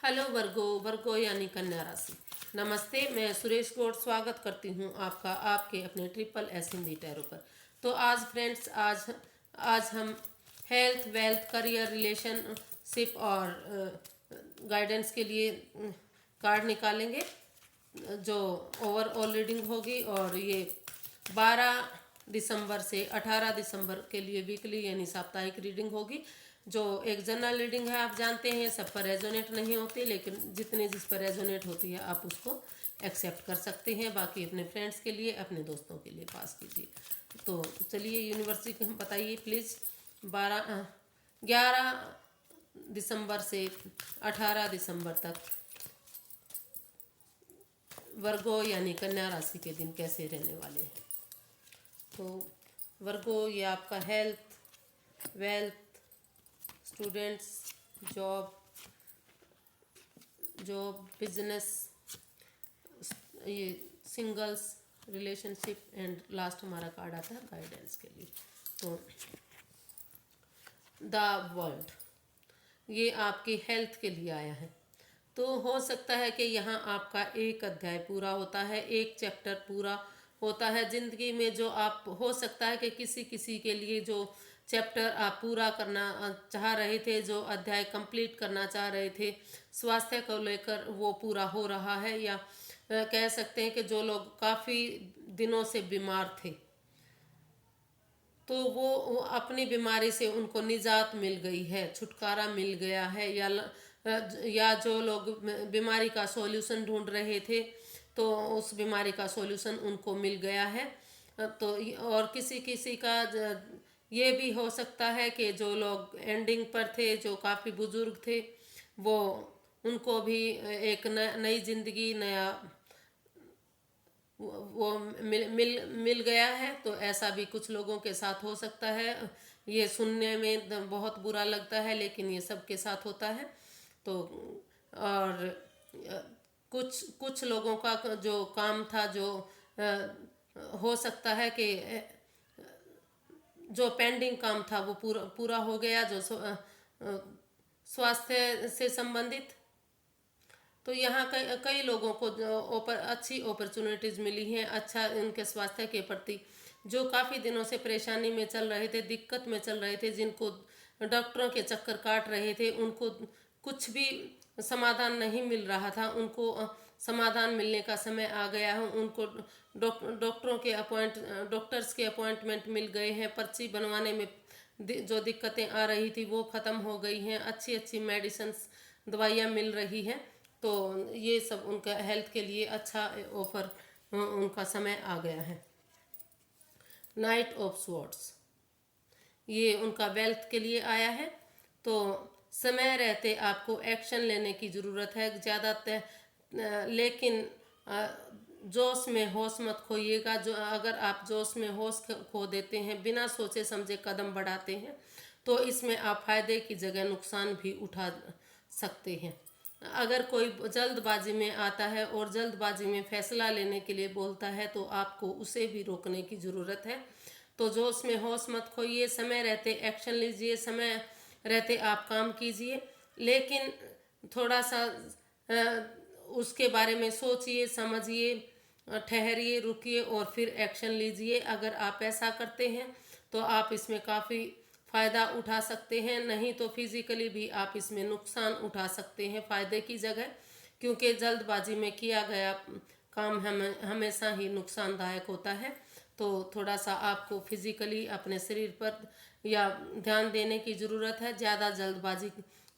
Hello वर्गो वर्गो यानी कन्या राशि। नमस्ते, मैं सुरेश गौड़ स्वागत करती हूँ आपका आपके अपने ट्रिपल एस हिंदी टैरो पर। तो आज फ्रेंड्स, आज हम हेल्थ, वेल्थ, करियर, रिलेशनशिप और गाइडेंस के लिए कार्ड निकालेंगे, जो ओवरऑल रीडिंग होगी। और ये 12 दिसंबर से 18 दिसंबर के लिए वीकली यानी साप्ताहिक रीडिंग होगी। जो एक जनरल रीडिंग है, आप जानते हैं सब पर रेजोनेट नहीं होती, लेकिन जितने जिस पर रेजोनेट होती है आप उसको एक्सेप्ट कर सकते हैं। बाकी अपने फ्रेंड्स के लिए, अपने दोस्तों के लिए पास कीजिए। तो चलिए यूनिवर्सिटी हम बताइए प्लीज़। 11 दिसंबर से 18 दिसंबर तक वर्गो यानी कन्या राशि के दिन कैसे रहने वाले हैं। तो वर्गो, ये आपका health, wealth, students, job, business, ये सिंगल्स, रिलेशनशिप एंड लास्ट हमारा कार्ड आता है गाइडेंस के लिए। तो द वर्ल्ड, ये आपकी हेल्थ के लिए आया है। तो हो सकता है कि यहाँ आपका एक अध्याय पूरा होता है, एक चैप्टर पूरा होता है ज़िंदगी में। जो आप, हो सकता है कि किसी किसी के लिए जो चैप्टर आप पूरा करना चाह रहे थे, जो अध्याय कंप्लीट करना चाह रहे थे स्वास्थ्य को लेकर, वो पूरा हो रहा है। या कह सकते हैं कि जो लोग काफ़ी दिनों से बीमार थे, तो वो अपनी बीमारी से उनको निजात मिल गई है, छुटकारा मिल गया है। या जो लोग बीमारी का सॉल्यूशन ढूंढ रहे थे, तो उस बीमारी का सॉल्यूशन उनको मिल गया है। तो और किसी किसी का ये भी हो सकता है कि जो लोग एंडिंग पर थे, जो काफ़ी बुजुर्ग थे, वो उनको भी एक नई जिंदगी, नया वो मिल मिल मिल गया है। तो ऐसा भी कुछ लोगों के साथ हो सकता है। ये सुनने में बहुत बुरा लगता है, लेकिन ये सबके साथ होता है। तो और कुछ कुछ लोगों का जो काम था, जो हो सकता है कि जो पेंडिंग काम था वो पूरा पूरा हो गया, जो स्वास्थ्य से संबंधित। तो यहाँ कई कई लोगों को जो अच्छी अपॉर्चुनिटीज़ मिली हैं, अच्छा उनके स्वास्थ्य के प्रति। जो काफ़ी दिनों से परेशानी में चल रहे थे, दिक्कत में चल रहे थे, जिनको डॉक्टरों के चक्कर काट रहे थे, उनको कुछ भी समाधान नहीं मिल रहा था, उनको समाधान मिलने का समय आ गया है। उनको डॉक्टर्स के अपॉइंटमेंट मिल गए हैं। पर्ची बनवाने में जो दिक्कतें आ रही थी वो ख़त्म हो गई हैं। अच्छी अच्छी मेडिसिन्स, दवाइयाँ मिल रही हैं। तो ये सब उनका हेल्थ के लिए अच्छा ऑफर, उनका समय आ गया है। नाइट ऑफ स्वॉर्ड्स, ये उनका वेल्थ के लिए आया है। तो समय रहते आपको एक्शन लेने की ज़रूरत है ज़्यादा, लेकिन जोश में होश मत खोइएगा। जो अगर आप जोश में होश खो देते हैं, बिना सोचे समझे कदम बढ़ाते हैं, तो इसमें आप फायदे की जगह नुकसान भी उठा सकते हैं। अगर कोई जल्दबाजी में आता है और जल्दबाजी में फैसला लेने के लिए बोलता है, तो आपको उसे भी रोकने की ज़रूरत है। तो जोश में होश मत खोइए, समय रहते एक्शन लीजिए, समय रहते आप काम कीजिए, लेकिन थोड़ा सा उसके बारे में सोचिए, समझिए, ठहरिए, रुकिए और फिर एक्शन लीजिए। अगर आप ऐसा करते हैं तो आप इसमें काफ़ी फ़ायदा उठा सकते हैं, नहीं तो फिज़िकली भी आप इसमें नुकसान उठा सकते हैं फ़ायदे की जगह। क्योंकि जल्दबाजी में किया गया काम हमेशा ही नुकसानदायक होता है। तो थोड़ा सा आपको फिज़िकली अपने शरीर पर या ध्यान देने की ज़रूरत है। ज़्यादा जल्दबाजी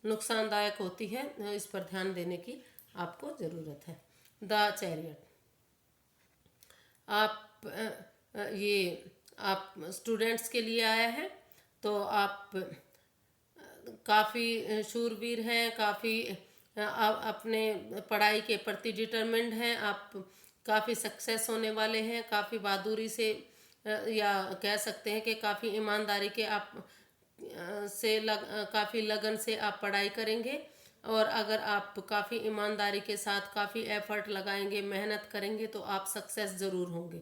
नुकसानदायक होती है, इस पर ध्यान देने की आपको ज़रूरत है। द चैरियट, ये आप स्टूडेंट्स के लिए आया है। तो आप काफ़ी शूरवीर हैं, काफ़ी आप अपने पढ़ाई के प्रति डिटरमिन्ड हैं। आप काफ़ी सक्सेस होने वाले हैं, काफ़ी बहादुरी से, या कह सकते हैं कि काफ़ी ईमानदारी के आप काफ़ी लगन से आप पढ़ाई करेंगे। और अगर आप काफ़ी ईमानदारी के साथ काफ़ी एफर्ट लगाएंगे, मेहनत करेंगे, तो आप सक्सेस ज़रूर होंगे।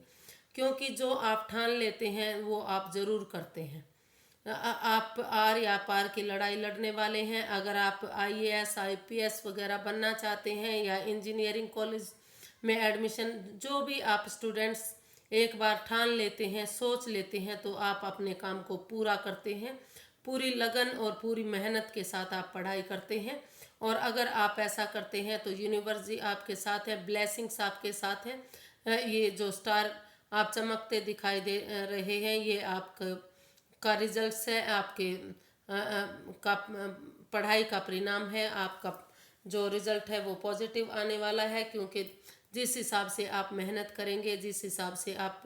क्योंकि जो आप ठान लेते हैं वो आप ज़रूर करते हैं। आप आर या पार की लड़ाई लड़ने वाले हैं। अगर आप आईएएस आईपीएस वगैरह बनना चाहते हैं या इंजीनियरिंग कॉलेज में एडमिशन, जो भी आप स्टूडेंट्स एक बार ठान लेते हैं, सोच लेते हैं, तो आप अपने काम को पूरा करते हैं। पूरी लगन और पूरी मेहनत के साथ आप पढ़ाई करते हैं। और अगर आप ऐसा करते हैं तो यूनिवर्स आपके साथ है, ब्लेसिंग्स आपके साथ है। ये जो स्टार आप चमकते दिखाई दे रहे हैं, ये आपका रिजल्ट्स है, आपके का पढ़ाई का परिणाम है। आपका जो रिजल्ट है वो पॉजिटिव आने वाला है, क्योंकि जिस हिसाब से आप मेहनत करेंगे, जिस हिसाब से आप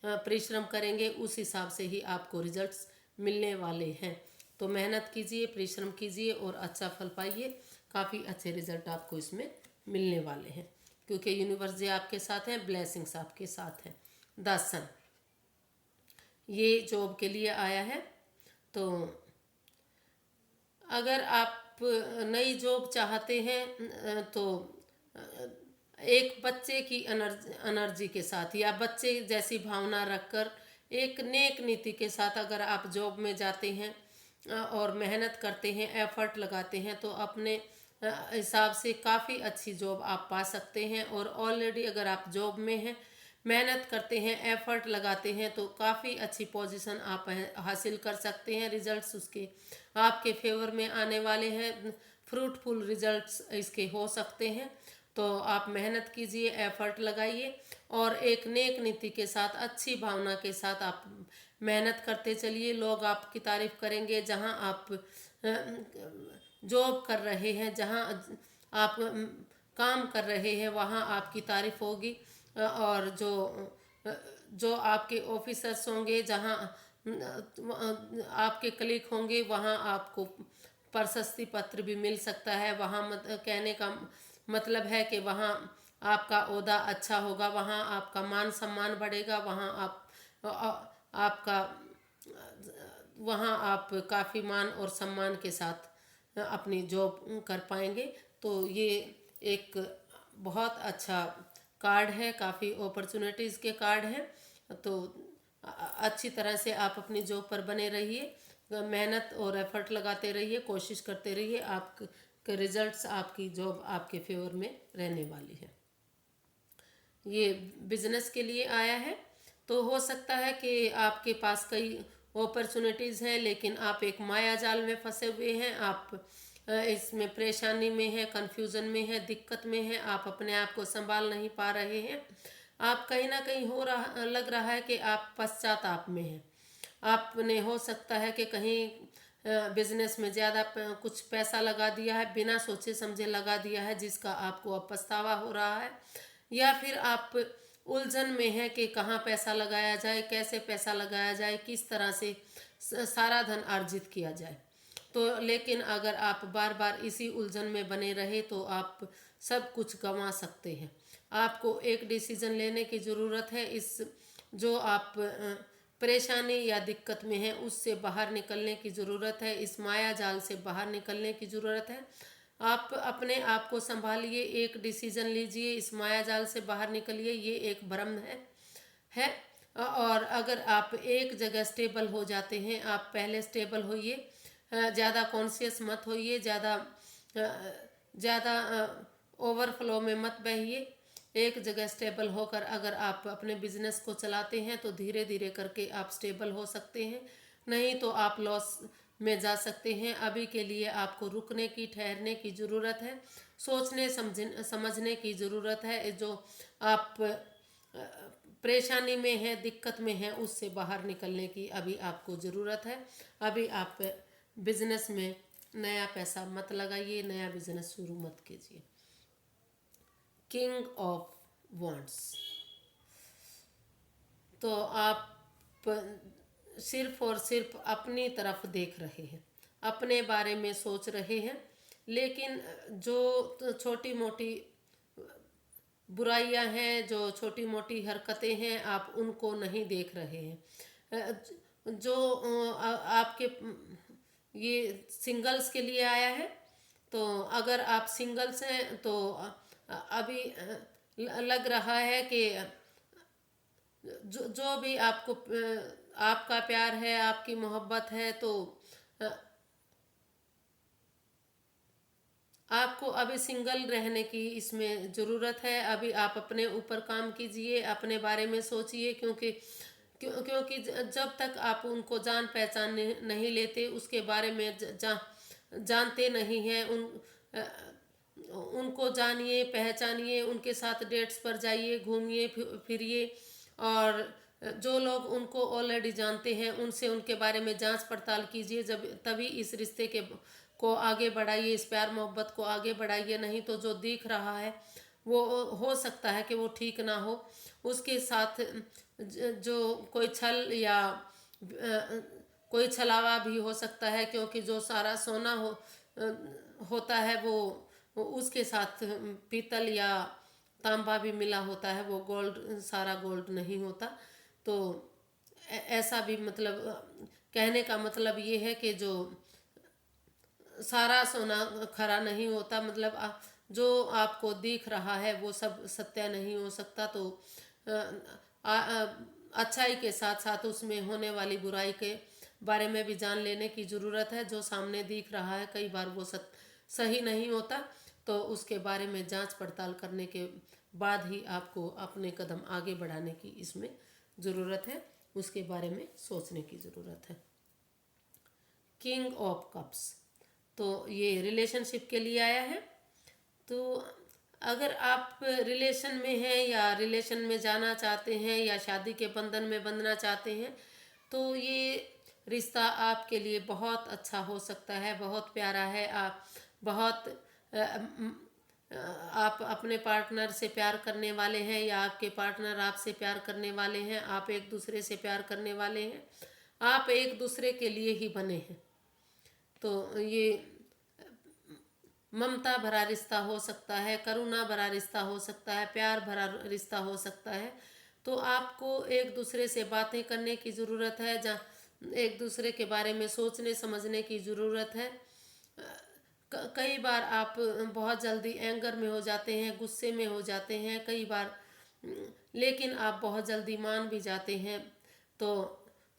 परिश्रम करेंगे, उस हिसाब से ही आपको रिजल्ट्स मिलने वाले हैं। तो मेहनत कीजिए, परिश्रम कीजिए और अच्छा फल पाइए। काफ़ी अच्छे रिजल्ट आपको इसमें मिलने वाले हैं, क्योंकि यूनिवर्स आपके साथ हैं, ब्लेसिंग्स आपके साथ हैं। 10 सन ये जॉब के लिए आया है। तो अगर आप नई जॉब चाहते हैं तो एक बच्चे की एनर्जी के साथ या बच्चे जैसी भावना रखकर एक नेक नीति के साथ अगर आप जॉब में जाते हैं और मेहनत करते हैं, एफर्ट लगाते हैं, तो अपने हिसाब से काफ़ी अच्छी जॉब आप पा सकते हैं। और ऑलरेडी अगर आप जॉब में हैं, मेहनत करते हैं, एफर्ट लगाते हैं, तो काफ़ी अच्छी पोजीशन आप हासिल कर सकते हैं। रिजल्ट्स उसके आपके फेवर में आने वाले हैं, फ्रूटफुल रिजल्ट्स इसके हो सकते हैं। तो आप मेहनत कीजिए, एफर्ट लगाइए और एक नेक नीति के साथ, अच्छी भावना के साथ आप मेहनत करते चलिए। लोग आपकी तारीफ करेंगे। जहां आप जॉब कर रहे हैं, जहां आप काम कर रहे हैं, वहां आपकी तारीफ होगी। और जो आपके ऑफिसर्स होंगे, जहां आपके कलीग होंगे, वहां आपको प्रशस्ति पत्र भी मिल सकता है। वहाँ कहने का मतलब है कि वहाँ आपका ओहदा अच्छा होगा, वहाँ आपका मान सम्मान बढ़ेगा, आपका वहाँ आप काफ़ी मान और सम्मान के साथ अपनी जॉब कर पाएंगे। तो ये एक बहुत अच्छा कार्ड है, काफ़ी अपॉर्चुनिटीज़ के कार्ड हैं। तो अच्छी तरह से आप अपनी जॉब पर बने रहिए, मेहनत और एफर्ट लगाते रहिए, कोशिश करते रहिए। आपके रिजल्ट्स, आपकी जॉब आपके फेवर में रहने वाली है। ये बिजनेस के लिए आया है। तो हो सकता है कि आपके पास कई अपॉर्चुनिटीज़ हैं, लेकिन आप एक माया जाल में फंसे हुए हैं। आप इसमें परेशानी में हैं, कन्फ्यूज़न में हैं, दिक्कत में हैं। आप अपने आप को संभाल नहीं पा रहे हैं। आप कहीं ना कहीं लग रहा है कि आप पश्चाताप में हैं। आपने हो सकता है कि कहीं बिजनेस में ज़्यादा कुछ पैसा लगा दिया है, बिना सोचे समझे लगा दिया है, जिसका आपको अब पछतावा हो रहा है। या फिर आप उलझन में हैं कि कहाँ पैसा लगाया जाए, कैसे पैसा लगाया जाए, किस तरह से सारा धन अर्जित किया जाए। तो लेकिन अगर आप बार बार इसी उलझन में बने रहे तो आप सब कुछ गंवा सकते हैं। आपको एक डिसीजन लेने की ज़रूरत है। इस जो आप परेशानी या दिक्कत में है, उससे बाहर निकलने की ज़रूरत है। इस माया जाल से बाहर निकलने की ज़रूरत है। आप अपने आप को संभालिए, एक डिसीजन लीजिए, इस माया जाल से बाहर निकलिए। ये एक भ्रम है। और अगर आप एक जगह स्टेबल हो जाते हैं, आप पहले स्टेबल होइए, ज़्यादा कॉन्शियस मत होइए, ज़्यादा ओवरफ्लो में मत बहिए। एक जगह स्टेबल होकर अगर आप अपने बिजनेस को चलाते हैं तो धीरे धीरे करके आप स्टेबल हो सकते हैं, नहीं तो आप लॉस में जा सकते हैं। अभी के लिए आपको रुकने की, ठहरने की ज़रूरत है, सोचने समझने की ज़रूरत है। जो आप परेशानी में है, दिक्कत में है, उससे बाहर निकलने की अभी आपको ज़रूरत है। अभी आप बिजनेस में नया पैसा मत लगाइए, नया बिजनेस शुरू मत कीजिए। King of wands. तो आप सिर्फ और सिर्फ अपनी तरफ देख रहे हैं, अपने बारे में सोच रहे हैं, लेकिन जो छोटी मोटी बुराइयां हैं, जो छोटी मोटी हरकतें हैं, आप उनको नहीं देख रहे हैं। जो आपके ये सिंगल्स के लिए आया है। तो अगर आप सिंगल्स हैं तो अभी लग रहा है कि जो भी आपको आपका प्यार है, आपकी मोहब्बत है, तो अ, आपको अभी सिंगल रहने की इसमें ज़रूरत है। अभी आप अपने ऊपर काम कीजिए, अपने बारे में सोचिए, क्योंकि जब तक आप उनको जान पहचान नहीं लेते, उसके बारे में जानते नहीं हैं, अ, उनको जानिए, पहचानिए, उनके साथ डेट्स पर जाइए, घूमिए फिरिए। और जो लोग उनको ऑलरेडी जानते हैं, उनसे उनके बारे में जांच पड़ताल कीजिए, जब तभी इस रिश्ते के को आगे बढ़ाइए, इस प्यार मोहब्बत को आगे बढ़ाइए। नहीं तो जो दिख रहा है वो हो सकता है कि वो ठीक ना हो। उसके साथ जो कोई छल या कोई छलावा भी हो सकता है, क्योंकि जो सारा सोना होता है वो उसके साथ पीतल या तांबा भी मिला होता है, वो गोल्ड सारा गोल्ड नहीं होता। तो ऐसा भी मतलब कहने का मतलब ये है कि जो सारा सोना खरा नहीं होता, मतलब जो आपको दिख रहा है वो सब सत्य नहीं हो सकता। तो अ, अच्छाई के साथ साथ उसमें होने वाली बुराई के बारे में भी जान लेने की ज़रूरत है। जो सामने दिख रहा है कई बार वो सही नहीं होता, तो उसके बारे में जांच पड़ताल करने के बाद ही आपको अपने कदम आगे बढ़ाने की इसमें ज़रूरत है, उसके बारे में सोचने की ज़रूरत है। किंग ऑफ कप्स, तो ये रिलेशनशिप के लिए आया है। तो अगर आप रिलेशन में हैं या रिलेशन में जाना चाहते हैं या शादी के बंधन में बंधना चाहते हैं, तो ये रिश्ता आपके लिए बहुत अच्छा हो सकता है, बहुत प्यारा है। आप बहुत आप अपने पार्टनर से प्यार करने वाले हैं या आपके पार्टनर आपसे प्यार करने वाले हैं, आप एक दूसरे से प्यार करने वाले हैं, आप एक दूसरे के लिए ही बने हैं। तो ये ममता भरा रिश्ता हो सकता है, करुणा भरा रिश्ता हो सकता है, प्यार भरा रिश्ता हो सकता है। तो आपको एक दूसरे से बातें करने की ज़रूरत है, जहाँ एक दूसरे के बारे में सोचने समझने की ज़रूरत है। कई बार आप बहुत जल्दी एंगर में हो जाते हैं, गुस्से में हो जाते हैं कई बार, लेकिन आप बहुत जल्दी मान भी जाते हैं। तो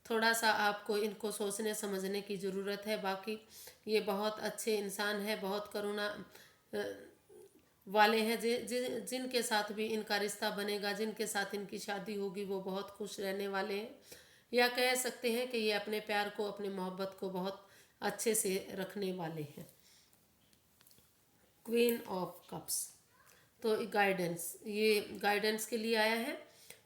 थोड़ा सा आपको इनको सोचने समझने की ज़रूरत है। बाकी ये बहुत अच्छे इंसान है, बहुत करुणा अ, वाले हैं। जिनके साथ भी इनका रिश्ता बनेगा, जिनके साथ इनकी शादी होगी, वो बहुत खुश रहने वाले हैं, या कह सकते हैं कि ये अपने प्यार को, अपनी मोहब्बत को बहुत अच्छे से रखने वाले हैं। क्वीन ऑफ कप्स, तो गाइडेंस, ये गाइडेंस के लिए आया है।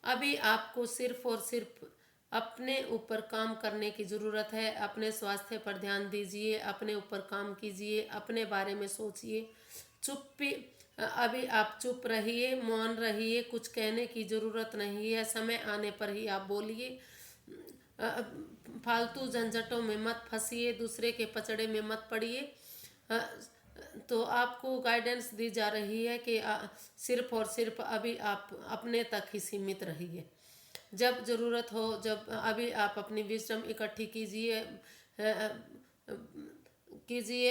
अभी आपको सिर्फ और सिर्फ अपने ऊपर काम करने की ज़रूरत है। अपने स्वास्थ्य पर ध्यान दीजिए, अपने ऊपर काम कीजिए, अपने बारे में सोचिए। चुप्पी अभी आप चुप रहिए, मौन रहिए, कुछ कहने की ज़रूरत नहीं है। समय आने पर ही आप बोलिए। अ, फालतू झंझटों में मत फंसिए, दूसरे के पचड़े में मत पड़िए। अ, तो आपको गाइडेंस दी जा रही है कि सिर्फ और सिर्फ अभी आप अपने तक ही सीमित रहिए। जब ज़रूरत हो, जब अभी आप अपनी विजडम इकट्ठी कीजिए,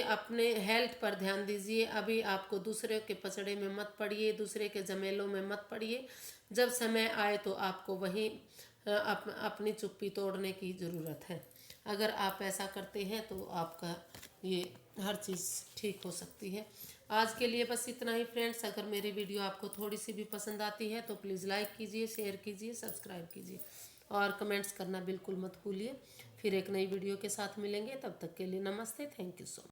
अपने हेल्थ पर ध्यान दीजिए। अभी आपको दूसरे के पचड़े में मत पड़िए, दूसरे के झमेलों में मत पड़िए। जब समय आए तो आपको वहीं अपनी चुप्पी तोड़ने की ज़रूरत है। अगर आप ऐसा करते हैं तो आपका ये हर चीज़ ठीक हो सकती है। आज के लिए बस इतना ही फ्रेंड्स। अगर मेरी वीडियो आपको थोड़ी सी भी पसंद आती है तो प्लीज़ लाइक कीजिए, शेयर कीजिए, सब्सक्राइब कीजिए और कमेंट्स करना बिल्कुल मत भूलिए। फिर एक नई वीडियो के साथ मिलेंगे, तब तक के लिए नमस्ते, थैंक यू सो मच।